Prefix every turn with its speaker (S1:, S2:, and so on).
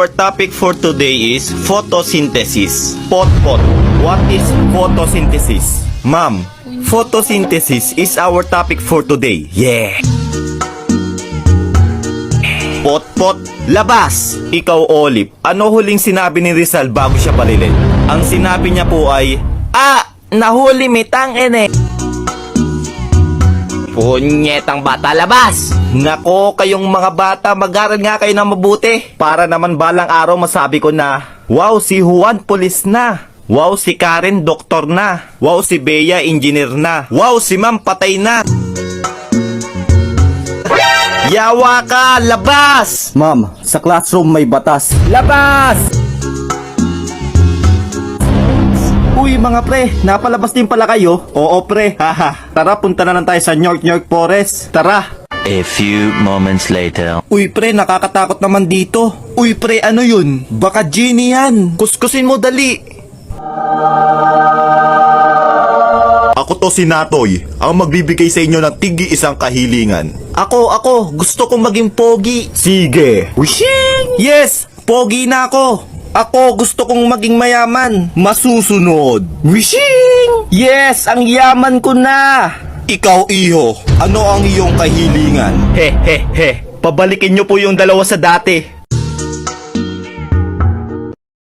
S1: Our topic for today is photosynthesis. Pot. What is photosynthesis? Ma'am, photosynthesis is our topic for today. Yeah. Pot, labas! Ikaw, Olive, ano huling sinabi ni Rizal bago siya barilin? Ang sinabi niya po ay, nahuli mitang ene. Punyetang bata, labas! Nako, kayong mga bata, mag-aral nga kayo na mabuti. Para naman balang araw masabi ko na, wow, si Juan pulis na. Wow, si Karen doktor na. Wow, si Bea engineer na. Wow, si Ma'am patay na. Yawa ka, labas!
S2: Ma'am, sa classroom may batas.
S1: Labas! Uy mga pre, napalabas din pala kayo? Oo pre, haha. Tara, punta na lang tayo sa York Forest. Tara.
S3: A few moments later.
S1: Uy pre, nakakatakot naman dito. Uy pre, ano yun? Baka genie yan. Kuskusin mo dali.
S4: Ako to si Natoy, ang magbibigay sa inyo ng tigi isang kahilingan.
S1: Ako, gusto kong maging pogi.
S4: Sige.
S1: Wishing! Yes, pogi na ako. Ako, gusto kong maging mayaman. Masusunod. Wishing! Yes, ang yaman ko na.
S4: Ikaw, iho, ano ang iyong kahilingan?
S1: He. Pabalikin nyo po yung dalawa sa dati.